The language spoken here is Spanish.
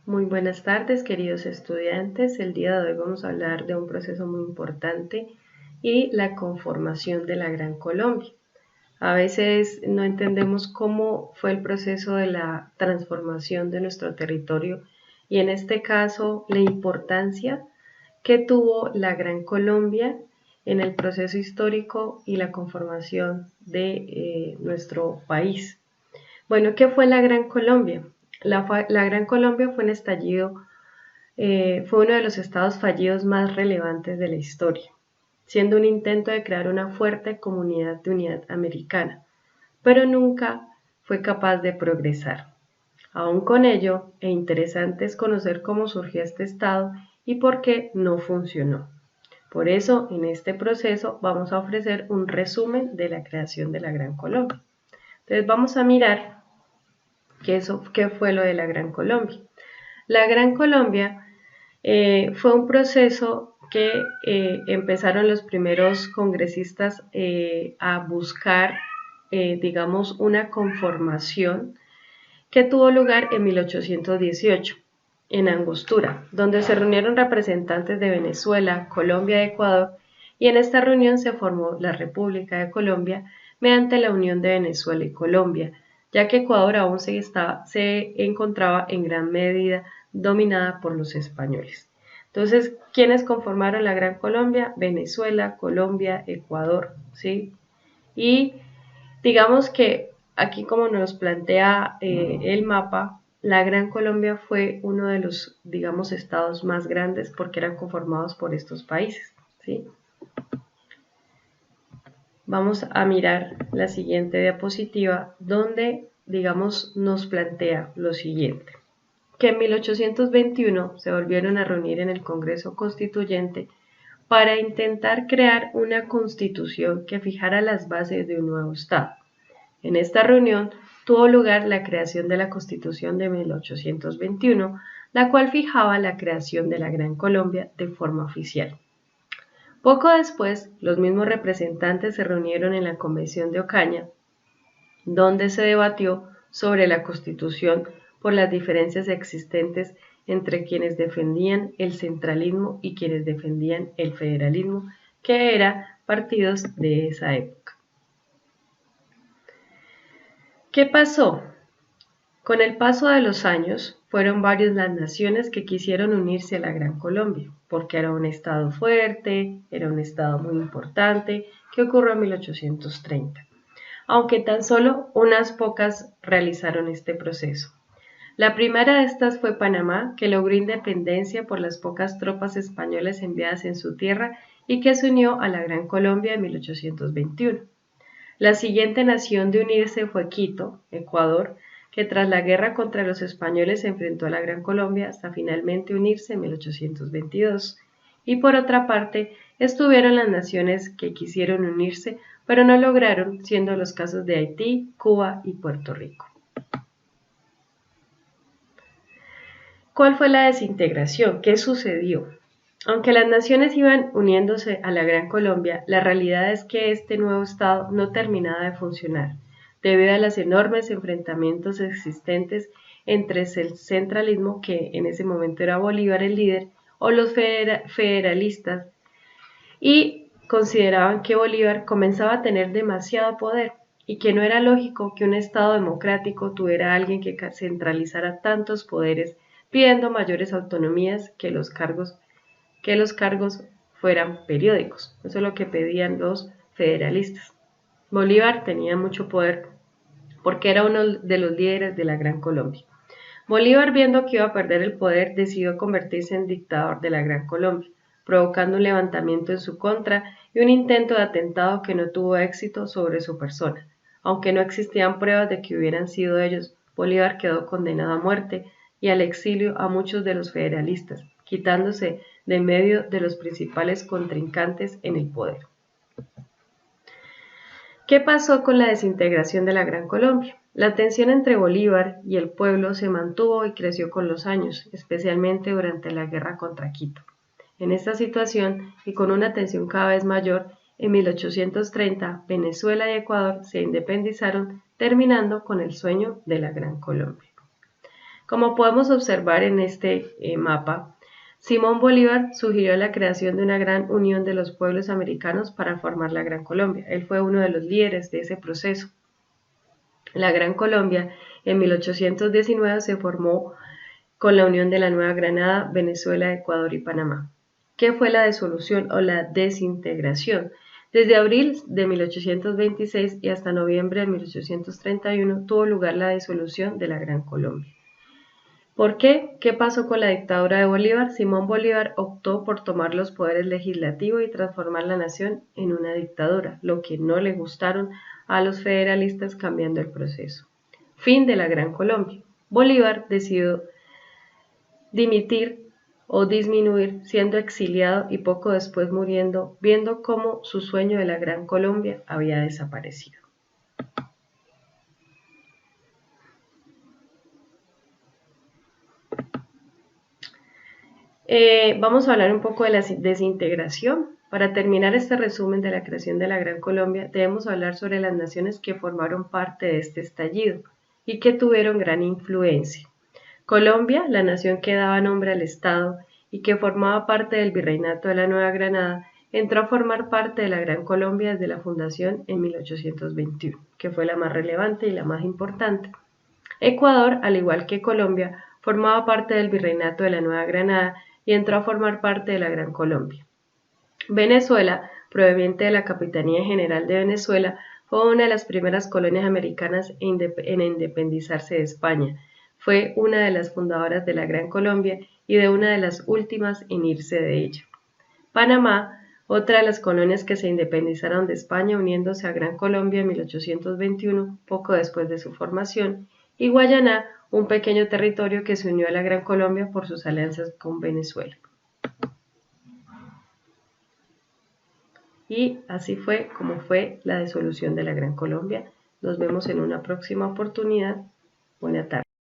Muy buenas tardes, queridos estudiantes. El día de hoy vamos a hablar de un proceso muy importante y la conformación de la Gran Colombia. A veces no entendemos cómo fue el proceso de la transformación de nuestro territorio y en este caso la importancia que tuvo la Gran Colombia en el proceso histórico y la conformación de nuestro país. Bueno, ¿qué fue la Gran Colombia? La Gran Colombia fue un estallido, fue uno de los estados fallidos más relevantes de la historia, siendo un intento de crear una fuerte comunidad de unidad americana, pero nunca fue capaz de progresar. Aún con ello, es interesante es conocer cómo surgió este estado y por qué no funcionó. Por eso, en este proceso vamos a ofrecer un resumen de la creación de la Gran Colombia. Entonces vamos a mirar qué fue lo de la Gran Colombia. La Gran Colombia fue un proceso que empezaron los primeros congresistas a buscar, digamos, una conformación que tuvo lugar en 1818 en Angostura, donde se reunieron representantes de Venezuela, Colombia y Ecuador, y en esta reunión se formó la República de Colombia mediante la unión de Venezuela y Colombia, ya que Ecuador aún se encontraba en gran medida dominada por los españoles. Entonces, ¿quiénes conformaron la Gran Colombia? Venezuela, Colombia, Ecuador, ¿sí? Y digamos que aquí como nos plantea el mapa, la Gran Colombia fue uno de los, digamos, estados más grandes porque eran conformados por estos países, ¿sí? Vamos a mirar la siguiente diapositiva donde, digamos, nos plantea lo siguiente, que en 1821 se volvieron a reunir en el Congreso Constituyente para intentar crear una constitución que fijara las bases de un nuevo Estado. En esta reunión tuvo lugar la creación de la Constitución de 1821, la cual fijaba la creación de la Gran Colombia de forma oficial. Poco después, los mismos representantes se reunieron en la Convención de Ocaña, donde se debatió sobre la Constitución por las diferencias existentes entre quienes defendían el centralismo y quienes defendían el federalismo, que eran partidos de esa época. ¿Qué pasó? Con el paso de los años, fueron varias las naciones que quisieron unirse a la Gran Colombia, porque era un estado fuerte, era un estado muy importante, que ocurrió en 1830, aunque tan solo unas pocas realizaron este proceso. La primera de estas fue Panamá, que logró independencia por las pocas tropas españolas enviadas en su tierra y que se unió a la Gran Colombia en 1821. La siguiente nación de unirse fue Quito, Ecuador, que tras la guerra contra los españoles se enfrentó a la Gran Colombia hasta finalmente unirse en 1822. Y por otra parte, estuvieron las naciones que quisieron unirse, pero no lograron, siendo los casos de Haití, Cuba y Puerto Rico. ¿Cuál fue la desintegración? ¿Qué sucedió? Aunque las naciones iban uniéndose a la Gran Colombia, la realidad es que este nuevo Estado no terminaba de funcionar, debido a los enormes enfrentamientos existentes entre el centralismo, que en ese momento era Bolívar el líder, o los federalistas, y consideraban que Bolívar comenzaba a tener demasiado poder y que no era lógico que un Estado democrático tuviera a alguien que centralizara tantos poderes, pidiendo mayores autonomías que los cargos fueran periódicos. Eso es lo que pedían los federalistas. Bolívar tenía mucho poder porque era uno de los líderes de la Gran Colombia. Bolívar, viendo que iba a perder el poder, decidió convertirse en dictador de la Gran Colombia, provocando un levantamiento en su contra y un intento de atentado que no tuvo éxito sobre su persona. Aunque no existían pruebas de que hubieran sido ellos, Bolívar quedó condenado a muerte y al exilio a muchos de los federalistas, quitándose de en medio de los principales contrincantes en el poder. ¿Qué pasó con la desintegración de la Gran Colombia? La tensión entre Bolívar y el pueblo se mantuvo y creció con los años, especialmente durante la guerra contra Quito. En esta situación, y con una tensión cada vez mayor, en 1830 Venezuela y Ecuador se independizaron, terminando con el sueño de la Gran Colombia. Como podemos observar en este mapa, Simón Bolívar sugirió la creación de una gran unión de los pueblos americanos para formar la Gran Colombia. Él fue uno de los líderes de ese proceso. La Gran Colombia en 1819 se formó con la unión de la Nueva Granada, Venezuela, Ecuador y Panamá. ¿Qué fue la disolución o la desintegración? Desde abril de 1826 y hasta noviembre de 1831 tuvo lugar la disolución de la Gran Colombia. ¿Por qué? ¿Qué pasó con la dictadura de Bolívar? Simón Bolívar optó por tomar los poderes legislativos y transformar la nación en una dictadura, lo que no le gustaron a los federalistas, cambiando el proceso. Fin de la Gran Colombia. Bolívar decidió dimitir o disminuir, siendo exiliado y poco después muriendo, viendo cómo su sueño de la Gran Colombia había desaparecido. Vamos a hablar un poco de la desintegración. Para terminar este resumen de la creación de la Gran Colombia, debemos hablar sobre las naciones que formaron parte de este estallido y que tuvieron gran influencia. Colombia, la nación que daba nombre al Estado y que formaba parte del Virreinato de la Nueva Granada, entró a formar parte de la Gran Colombia desde la fundación en 1821, que fue la más relevante y la más importante. Ecuador, al igual que Colombia, formaba parte del Virreinato de la Nueva Granada y entró a formar parte de la Gran Colombia. Venezuela, proveniente de la Capitanía General de Venezuela, fue una de las primeras colonias americanas en independizarse de España. Fue una de las fundadoras de la Gran Colombia y de una de las últimas en irse de ella. Panamá, otra de las colonias que se independizaron de España uniéndose a Gran Colombia en 1821, poco después de su formación, y Guayana, un pequeño territorio que se unió a la Gran Colombia por sus alianzas con Venezuela. Y así fue como fue la disolución de la Gran Colombia. Nos vemos en una próxima oportunidad. Buena tarde.